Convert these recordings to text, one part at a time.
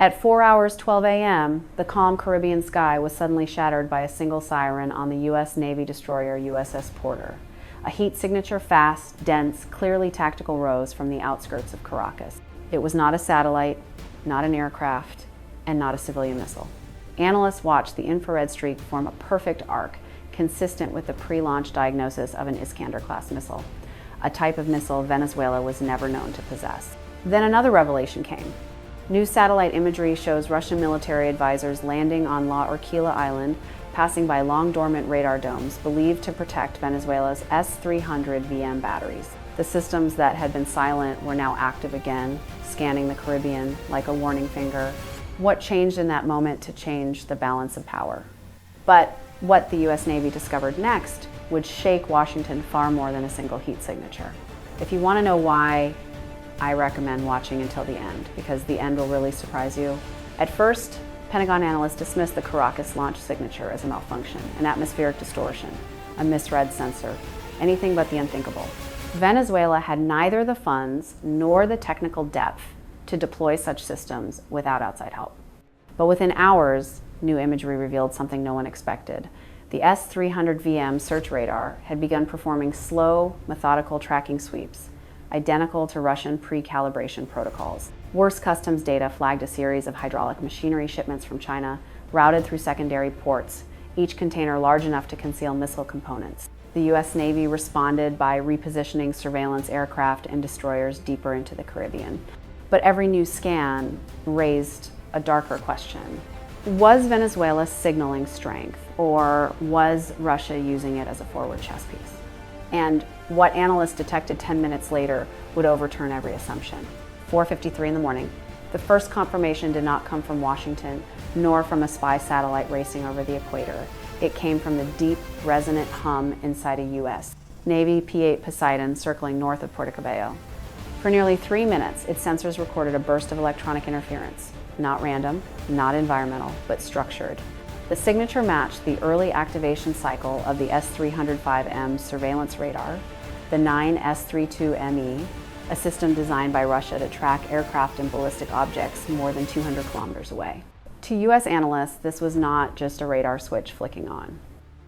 At 4 hours 12 a.m., the calm Caribbean sky was suddenly shattered by a single siren on the U.S. Navy destroyer USS Porter. A heat signature fast, dense, clearly tactical rose from the outskirts of Caracas. It was not a satellite, not an aircraft, and not a civilian missile. Analysts watched the infrared streak form a perfect arc, consistent with the pre-launch diagnosis of an Iskander-class missile, a type of missile Venezuela was never known to possess. Then another revelation came. New satellite imagery shows Russian military advisors landing on La Orquilla Island, passing by long-dormant radar domes believed to protect Venezuela's S-300 VM batteries. The systems that had been silent were now active again, scanning the Caribbean like a warning finger. What changed in that moment to change the balance of power? But what the U.S. Navy discovered next would shake Washington far more than a single heat signature. If you want to know why, I recommend watching until the end, because the end will really surprise you. At first, Pentagon analysts dismissed the Caracas launch signature as a malfunction, an atmospheric distortion, a misread sensor, anything but the unthinkable. Venezuela had neither the funds nor the technical depth to deploy such systems without outside help. But within hours, new imagery revealed something no one expected. The S-300 VM search radar had begun performing slow, methodical tracking sweeps, identical to Russian pre-calibration protocols. Worse customs data flagged a series of hydraulic machinery shipments from China, routed through secondary ports, each container large enough to conceal missile components. The U.S. Navy responded by repositioning surveillance aircraft and destroyers deeper into the Caribbean. But every new scan raised a darker question. Was Venezuela signaling strength, or was Russia using it as a forward chess piece? And what analysts detected 10 minutes later would overturn every assumption. 4:53 in the morning, the first confirmation did not come from Washington, nor from a spy satellite racing over the equator. It came from the deep, resonant hum inside a U.S. Navy P-8 Poseidon circling north of Puerto Cabello. For nearly 3 minutes, its sensors recorded a burst of electronic interference. Not random, not environmental, but structured. The signature matched the early activation cycle of the S-305M surveillance radar, the 9 S-32ME, a system designed by Russia to track aircraft and ballistic objects more than 200 kilometers away. To U.S. analysts, this was not just a radar switch flicking on.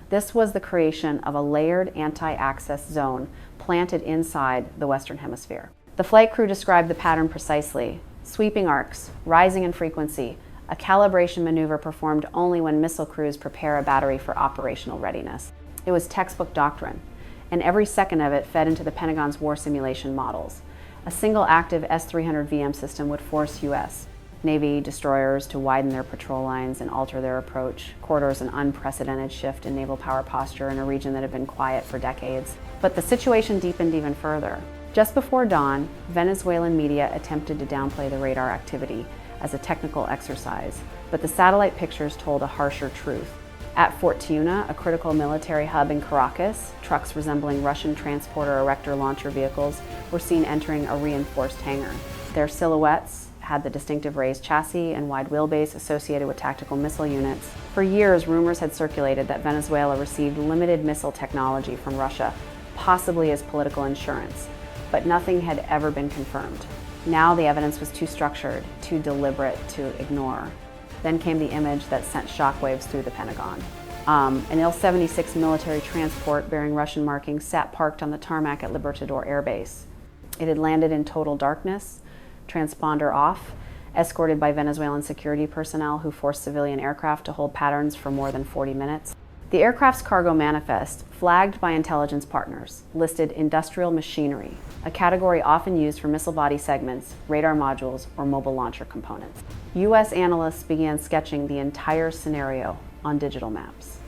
This was the creation of a layered anti-access zone planted inside the Western Hemisphere. The flight crew described the pattern precisely: sweeping arcs, rising in frequency, a calibration maneuver performed only when missile crews prepare a battery for operational readiness. It was textbook doctrine, and every second of it fed into the Pentagon's war simulation models. A single active S-300 VM system would force U.S. Navy destroyers to widen their patrol lines and alter their approach, quarters an unprecedented shift in naval power posture in a region that had been quiet for decades. But the situation deepened even further. Just before dawn, Venezuelan media attempted to downplay the radar activity as a technical exercise, but the satellite pictures told a harsher truth. At Fort Tiuna, a critical military hub in Caracas, trucks resembling Russian transporter erector launcher vehicles were seen entering a reinforced hangar. Their silhouettes had the distinctive raised chassis and wide wheelbase associated with tactical missile units. For years, rumors had circulated that Venezuela received limited missile technology from Russia, possibly as political insurance, but nothing had ever been confirmed. Now the evidence was too structured, too deliberate to ignore. Then came the image that sent shockwaves through the Pentagon. An Il-76 military transport bearing Russian markings sat parked on the tarmac at Libertador Air Base. It had landed in total darkness, transponder off, escorted by Venezuelan security personnel who forced civilian aircraft to hold patterns for more than 40 minutes. The aircraft's cargo manifest, flagged by intelligence partners, listed industrial machinery, a category often used for missile body segments, radar modules, or mobile launcher components. U.S. analysts began sketching the entire scenario on digital maps.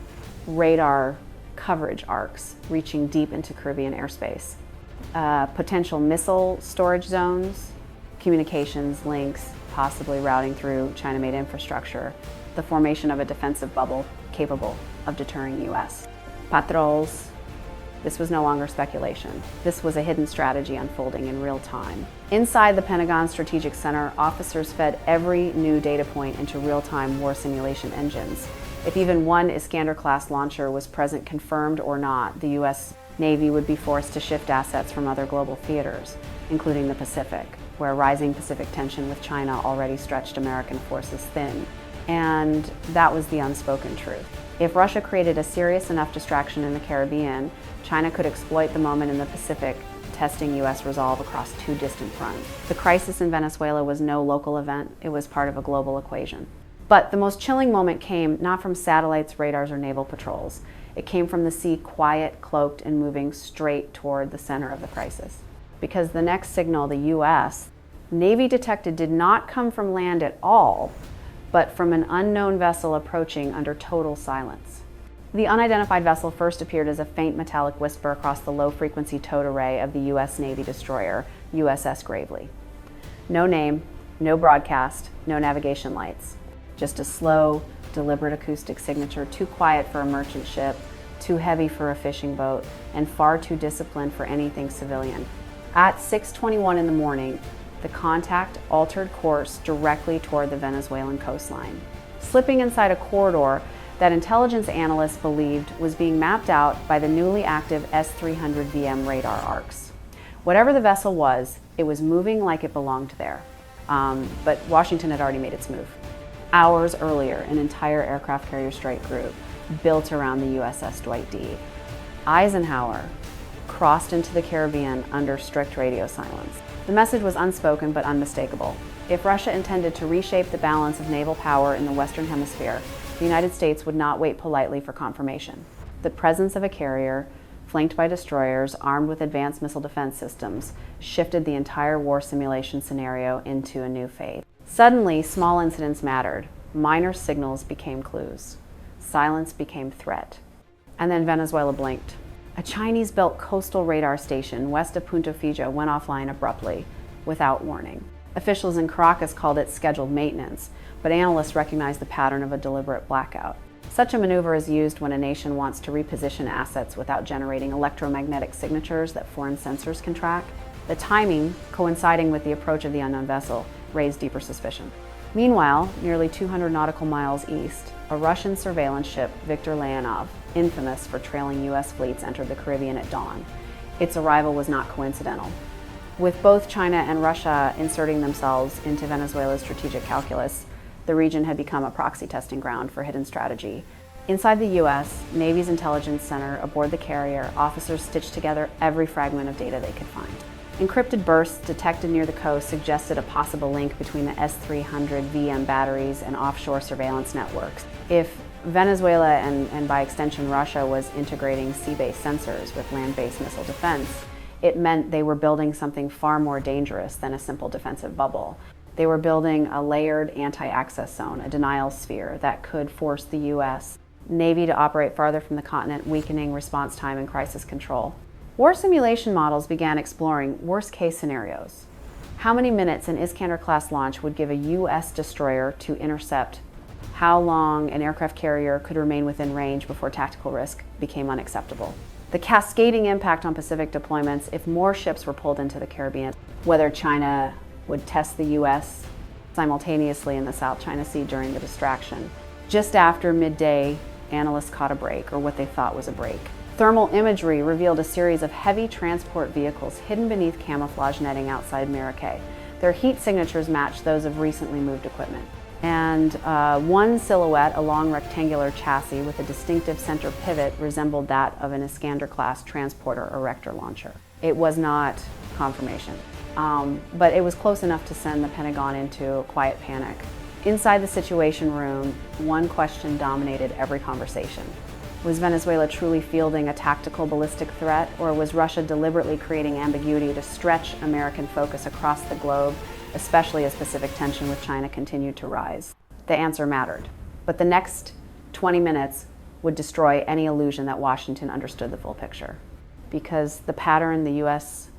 Radar coverage arcs reaching deep into Caribbean airspace, potential missile storage zones, communications links, possibly routing through China-made infrastructure, the formation of a defensive bubble capable of deterring U.S. patrols. This was no longer speculation. This was a hidden strategy unfolding in real time. Inside the Pentagon Strategic Center, officers fed every new data point into real-time war simulation engines. If even one Iskander-class launcher was present, confirmed or not, the U.S. Navy would be forced to shift assets from other global theaters, including the Pacific. where rising Pacific tension with China already stretched American forces thin. And that was the unspoken truth. If Russia created a serious enough distraction in the Caribbean, China could exploit the moment in the Pacific, testing U.S. resolve across two distant fronts. The crisis in Venezuela was no local event, it was part of a global equation. But the most chilling moment came not from satellites, radars, or naval patrols. It came from the sea, quiet, cloaked, and moving straight toward the center of the crisis. Because the next signal the U.S. Navy detected did not come from land at all, but from an unknown vessel approaching under total silence. The unidentified vessel first appeared as a faint metallic whisper across the low-frequency towed array of the U.S. Navy destroyer, USS Gravely. No name, no broadcast, no navigation lights. Just a slow, deliberate acoustic signature, too quiet for a merchant ship, too heavy for a fishing boat, and far too disciplined for anything civilian. At 6:21 in the morning, the contact altered course directly toward the Venezuelan coastline, slipping inside a corridor that intelligence analysts believed was being mapped out by the newly active S-300VM radar arcs. Whatever the vessel was, it was moving like it belonged there. But Washington had already made its move. Hours earlier, an entire aircraft carrier strike group built around the USS Dwight D. Eisenhower crossed into the Caribbean under strict radio silence. The message was unspoken but unmistakable. If Russia intended to reshape the balance of naval power in the Western Hemisphere, the United States would not wait politely for confirmation. The presence of a carrier, flanked by destroyers armed with advanced missile defense systems, shifted the entire war simulation scenario into a new phase. Suddenly, small incidents mattered. Minor signals became clues. Silence became threat. And then Venezuela blinked. A Chinese-built coastal radar station west of Punto Fijo went offline abruptly, without warning. Officials in Caracas called it scheduled maintenance, but analysts recognized the pattern of a deliberate blackout. Such a maneuver is used when a nation wants to reposition assets without generating electromagnetic signatures that foreign sensors can track. The timing, coinciding with the approach of the unknown vessel, raised deeper suspicion. Meanwhile, nearly 200 nautical miles east, a Russian surveillance ship, Viktor Leonov, infamous for trailing U.S. fleets, entered the Caribbean at dawn. Its arrival was not coincidental. With both China and Russia inserting themselves into Venezuela's strategic calculus, the region had become a proxy testing ground for hidden strategy. Inside the U.S. Navy's intelligence center, aboard the carrier, officers stitched together every fragment of data they could find. Encrypted bursts detected near the coast suggested a possible link between the S-300VM batteries and offshore surveillance networks. If Venezuela, and by extension Russia, was integrating sea-based sensors with land-based missile defense, it meant they were building something far more dangerous than a simple defensive bubble. They were building a layered anti-access zone, a denial sphere that could force the U.S. Navy to operate farther from the continent, weakening response time and crisis control. War simulation models began exploring worst-case scenarios. How many minutes an Iskander-class launch would give a U.S. destroyer to intercept? How long an aircraft carrier could remain within range before tactical risk became unacceptable? The cascading impact on Pacific deployments if more ships were pulled into the Caribbean, whether China would test the U.S. simultaneously in the South China Sea during the distraction. Just after midday, analysts caught a break, or what they thought was a break. Thermal imagery revealed a series of heavy transport vehicles hidden beneath camouflage netting outside Maracay. Their heat signatures matched those of recently moved equipment. And one silhouette, a long rectangular chassis with a distinctive center pivot, resembled that of an Iskander-class transporter erector launcher. It was not confirmation, but it was close enough to send the Pentagon into a quiet panic. Inside the Situation Room, one question dominated every conversation. Was Venezuela truly fielding a tactical ballistic threat, or was Russia deliberately creating ambiguity to stretch American focus across the globe, especially as Pacific tension with China continued to rise? The answer mattered, but the next 20 minutes would destroy any illusion that Washington understood the full picture, because the pattern the U.S.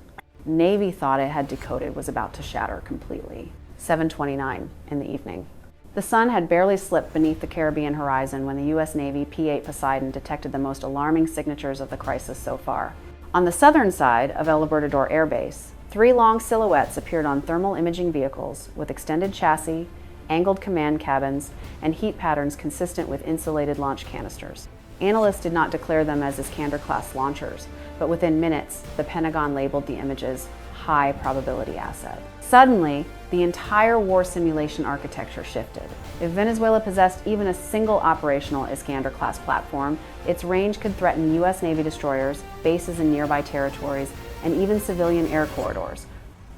Navy thought it had decoded was about to shatter completely. 7:29 in the evening. The sun had barely slipped beneath the Caribbean horizon when the U.S. Navy P-8 Poseidon detected the most alarming signatures of the crisis so far. On the southern side of El Libertador Air Base, 3 long silhouettes appeared on thermal imaging vehicles with extended chassis, angled command cabins, and heat patterns consistent with insulated launch canisters. Analysts did not declare them as Iskander-class launchers, but within minutes, the Pentagon labeled the images high probability asset. Suddenly, the entire war simulation architecture shifted. If Venezuela possessed even a single operational Iskander-class platform, its range could threaten U.S. Navy destroyers, bases in nearby territories, and even civilian air corridors.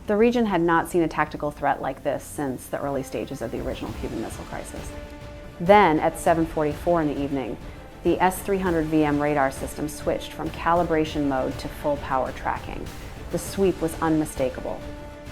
The region had not seen a tactical threat like this since the early stages of the original Cuban Missile Crisis. Then, at 7:44 in the evening, the S-300VM radar system switched from calibration mode to full power tracking. The sweep was unmistakable.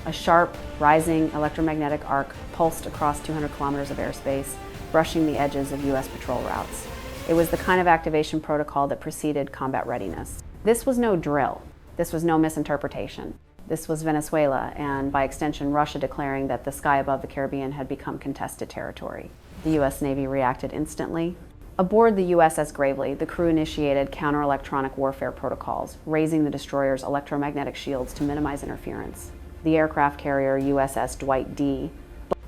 A sharp, rising electromagnetic arc pulsed across 200 kilometers of airspace, brushing the edges of U.S. patrol routes. It was the kind of activation protocol that preceded combat readiness. This was no drill. This was no misinterpretation. This was Venezuela, and by extension, Russia, declaring that the sky above the Caribbean had become contested territory. The U.S. Navy reacted instantly. Aboard the USS Gravely, the crew initiated counter-electronic warfare protocols, raising the destroyer's electromagnetic shields to minimize interference. The aircraft carrier USS Dwight D.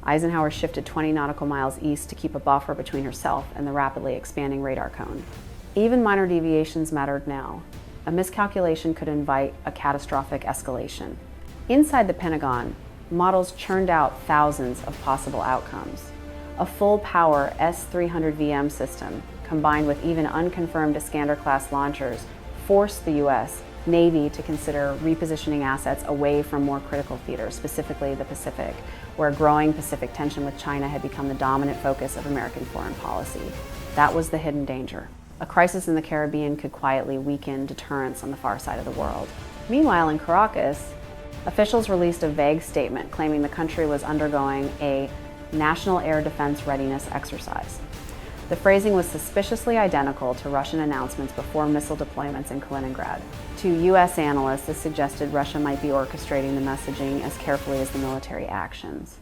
Eisenhower shifted 20 nautical miles east to keep a buffer between herself and the rapidly expanding radar cone. Even minor deviations mattered now. A miscalculation could invite a catastrophic escalation. Inside the Pentagon, models churned out thousands of possible outcomes. A full-power S-300VM system, combined with even unconfirmed Iskander-class launchers, forced the U.S. Navy to consider repositioning assets away from more critical theaters, specifically the Pacific, where growing Pacific tension with China had become the dominant focus of American foreign policy. That was the hidden danger. A crisis in the Caribbean could quietly weaken deterrence on the far side of the world. Meanwhile, in Caracas, officials released a vague statement claiming the country was undergoing a national air defense readiness exercise. The phrasing was suspiciously identical to Russian announcements before missile deployments in Kaliningrad. To U.S. analysts, this suggested Russia might be orchestrating the messaging as carefully as the military actions.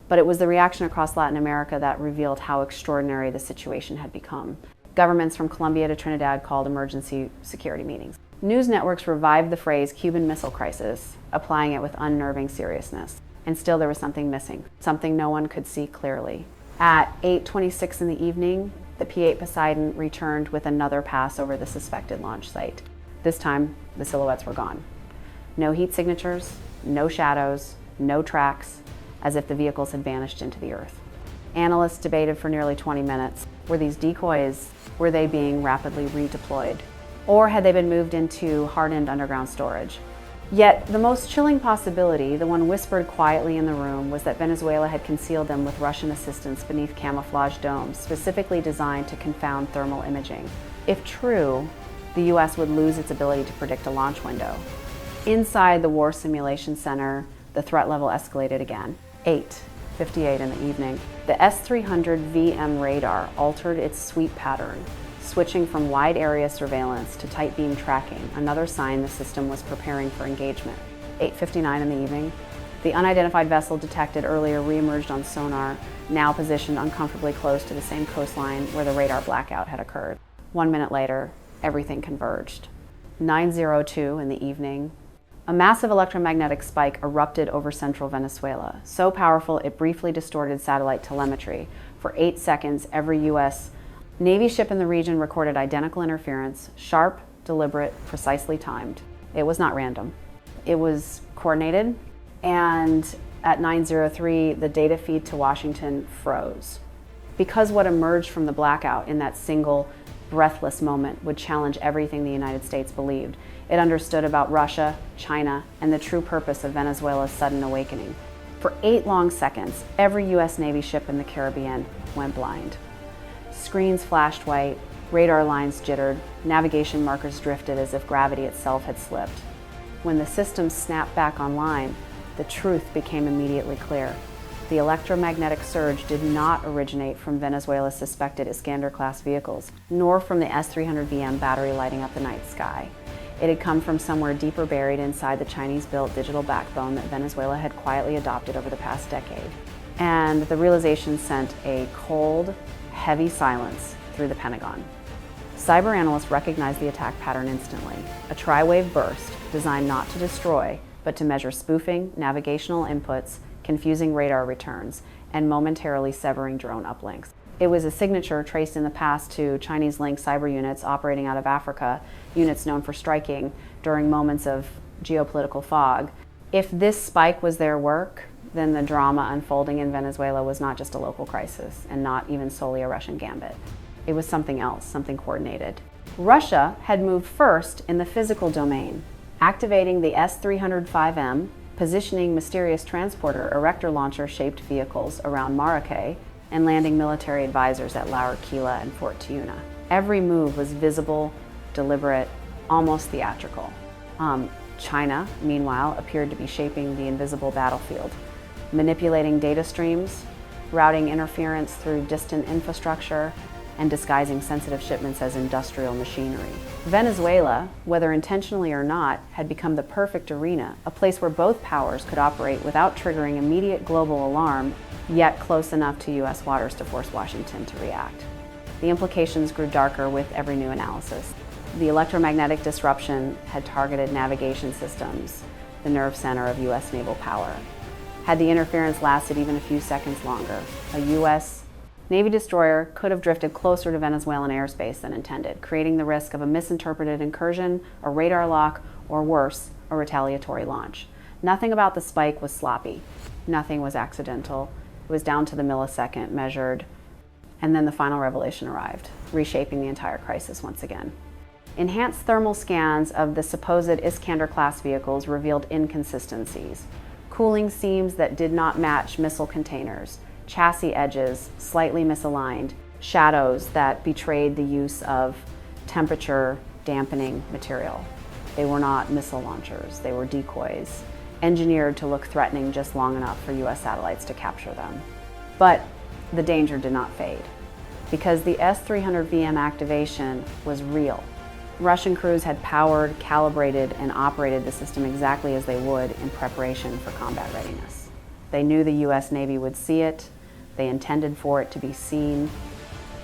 But it was the reaction across Latin America that revealed how extraordinary the situation had become. Governments from Colombia to Trinidad called emergency security meetings. News networks revived the phrase Cuban Missile Crisis, applying it with unnerving seriousness. And still there was something missing, something no one could see clearly. At 8:26 in the evening, the P-8 Poseidon returned with another pass over the suspected launch site. This time, the silhouettes were gone. No heat signatures, no shadows, no tracks, as if the vehicles had vanished into the earth. Analysts debated for nearly 20 minutes. Were these decoys? Were they being rapidly redeployed? Or had they been moved into hardened underground storage? Yet, the most chilling possibility, the one whispered quietly in the room, was that Venezuela had concealed them with Russian assistance beneath camouflage domes, specifically designed to confound thermal imaging. If true, the U.S. would lose its ability to predict a launch window. Inside the War Simulation Center, the threat level escalated again. 8:58 in the evening. The S-300VM radar altered its sweep pattern, switching from wide area surveillance to tight beam tracking, another sign the system was preparing for engagement. 8:59 in the evening. The unidentified vessel detected earlier reemerged on sonar, now positioned uncomfortably close to the same coastline where the radar blackout had occurred. 1 minute later, everything converged. 9:02 in the evening. A massive electromagnetic spike erupted over central Venezuela, so powerful it briefly distorted satellite telemetry. For 8 seconds, every U.S. Navy ship in the region recorded identical interference, sharp, deliberate, precisely timed. It was not random. It was coordinated, and at 9:03, the data feed to Washington froze. Because what emerged from the blackout in that single, breathless moment would challenge everything the United States believed. It understood about Russia, China, and the true purpose of Venezuela's sudden awakening. For 8 long seconds, every U.S. Navy ship in the Caribbean went blind. Screens flashed white, radar lines jittered, navigation markers drifted as if gravity itself had slipped. When the systems snapped back online, the truth became immediately clear. The electromagnetic surge did not originate from Venezuela's suspected Iskander-class vehicles, nor from the S-300VM battery lighting up the night sky. It had come from somewhere deeper buried inside the Chinese-built digital backbone that Venezuela had quietly adopted over the past decade. And the realization sent a cold, heavy silence through the Pentagon. Cyber analysts recognized the attack pattern instantly. A tri-wave burst designed not to destroy, but to measure spoofing, navigational inputs, confusing radar returns, and momentarily severing drone uplinks. It was a signature traced in the past to Chinese-linked cyber units operating out of Africa, units known for striking during moments of geopolitical fog. If this spike was their work, then the drama unfolding in Venezuela was not just a local crisis and not even solely a Russian gambit. It was something else, something coordinated. Russia had moved first in the physical domain, activating the S-305M, positioning mysterious transporter erector launcher-shaped vehicles around Maracay, and landing military advisors at La Orquilla and Fort Tiuna. Every move was visible, deliberate, almost theatrical. China, meanwhile, appeared to be shaping the invisible battlefield, manipulating data streams, routing interference through distant infrastructure, and disguising sensitive shipments as industrial machinery. Venezuela, whether intentionally or not, had become the perfect arena, a place where both powers could operate without triggering immediate global alarm, yet close enough to U.S. waters to force Washington to react. The implications grew darker with every new analysis. The electromagnetic disruption had targeted navigation systems, the nerve center of U.S. naval power. Had the interference lasted even a few seconds longer, a U.S. Navy destroyer could have drifted closer to Venezuelan airspace than intended, creating the risk of a misinterpreted incursion, a radar lock, or worse, a retaliatory launch. Nothing about the spike was sloppy. Nothing was accidental. It was down to the millisecond measured. And then the final revelation arrived, reshaping the entire crisis once again. Enhanced thermal scans of the supposed Iskander-class vehicles revealed inconsistencies. Cooling seams that did not match missile containers, chassis edges slightly misaligned, shadows that betrayed the use of temperature dampening material. They were not missile launchers, they were decoys, engineered to look threatening just long enough for U.S. satellites to capture them. But the danger did not fade, because the S-300VM activation was real. Russian crews had powered, calibrated, and operated the system exactly as they would in preparation for combat readiness. They knew the U.S. Navy would see it, they intended for it to be seen,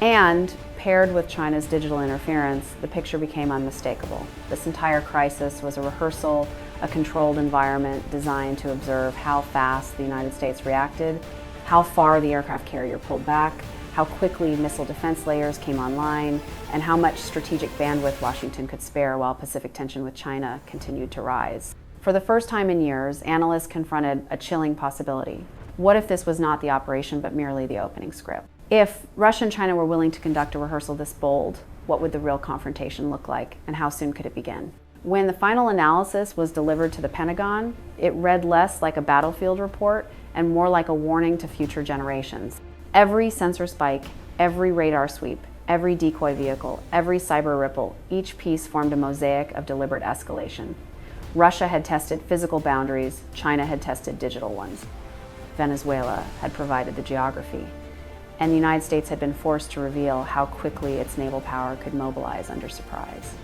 and paired with China's digital interference, the picture became unmistakable. This entire crisis was a rehearsal, a controlled environment designed to observe how fast the United States reacted, how far the aircraft carrier pulled back, how quickly missile defense layers came online, and how much strategic bandwidth Washington could spare while Pacific tension with China continued to rise. For the first time in years, analysts confronted a chilling possibility. What if this was not the operation but merely the opening script? If Russia and China were willing to conduct a rehearsal this bold, what would the real confrontation look like, and how soon could it begin? When the final analysis was delivered to the Pentagon, it read less like a battlefield report and more like a warning to future generations. Every sensor spike, every radar sweep, every decoy vehicle, every cyber ripple, each piece formed a mosaic of deliberate escalation. Russia had tested physical boundaries, China had tested digital ones. Venezuela had provided the geography. And the United States had been forced to reveal how quickly its naval power could mobilize under surprise.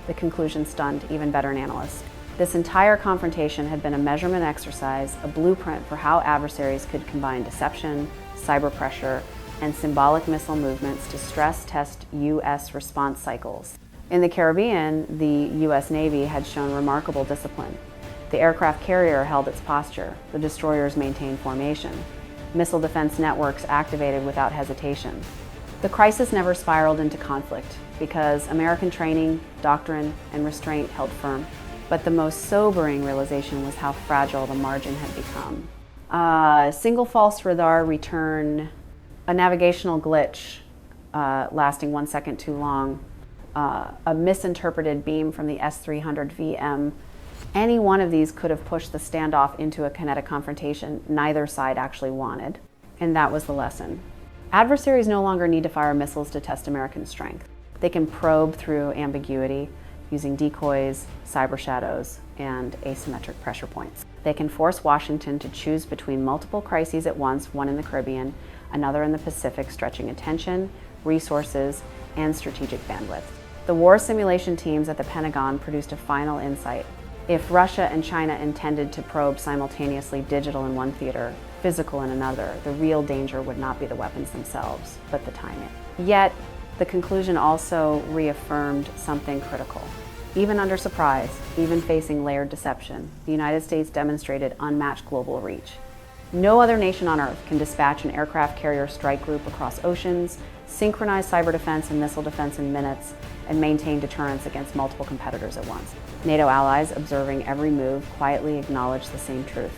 The conclusion stunned even veteran analysts. This entire confrontation had been a measurement exercise, a blueprint for how adversaries could combine deception, cyber pressure, and symbolic missile movements to stress test U.S. response cycles. In the Caribbean, the U.S. Navy had shown remarkable discipline. The aircraft carrier held its posture, the destroyers maintained formation. Missile defense networks activated without hesitation. The crisis never spiraled into conflict because American training, doctrine, and restraint held firm. But the most sobering realization was how fragile the margin had become. A single false radar return, a navigational glitch lasting 1 second too long, a misinterpreted beam from the S-300VM. Any one of these could have pushed the standoff into a kinetic confrontation neither side actually wanted, and that was the lesson. Adversaries no longer need to fire missiles to test American strength. They can probe through ambiguity using decoys, cyber shadows, and asymmetric pressure points. They can force Washington to choose between multiple crises at once, one in the Caribbean, another in the Pacific, stretching attention, resources, and strategic bandwidth. The war simulation teams at the Pentagon produced a final insight. If Russia and China intended to probe simultaneously digital in one theater, physical in another, the real danger would not be the weapons themselves, but the timing. Yet, the conclusion also reaffirmed something critical. Even under surprise, even facing layered deception, the United States demonstrated unmatched global reach. No other nation on Earth can dispatch an aircraft carrier strike group across oceans, synchronize cyber defense and missile defense in minutes, and maintain deterrence against multiple competitors at once. NATO allies, observing every move, quietly acknowledge the same truth.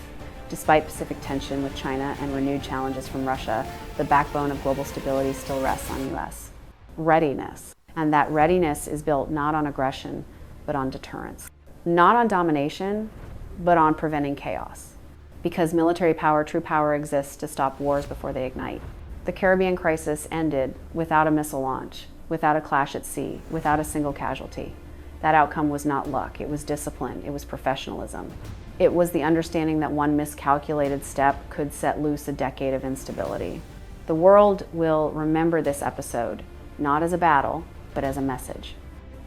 Despite Pacific tension with China and renewed challenges from Russia, the backbone of global stability still rests on U.S. readiness. And that readiness is built not on aggression, but on deterrence. Not on domination, but on preventing chaos. Because military power, true power, exists to stop wars before they ignite. The Caribbean crisis ended without a missile launch, without a clash at sea, without a single casualty. That outcome was not luck, it was discipline, it was professionalism. It was the understanding that one miscalculated step could set loose a decade of instability. The world will remember this episode, not as a battle, but as a message.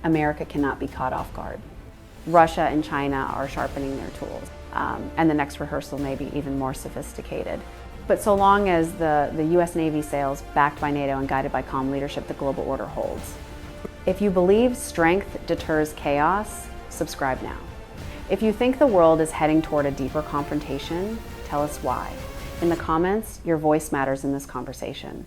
America cannot be caught off guard. Russia and China are sharpening their tools. And the next rehearsal may be even more sophisticated. But so long as the U.S. Navy sails, backed by NATO and guided by calm leadership, the global order holds. If you believe strength deters chaos, subscribe now. If you think the world is heading toward a deeper confrontation, tell us why. In the comments, your voice matters in this conversation.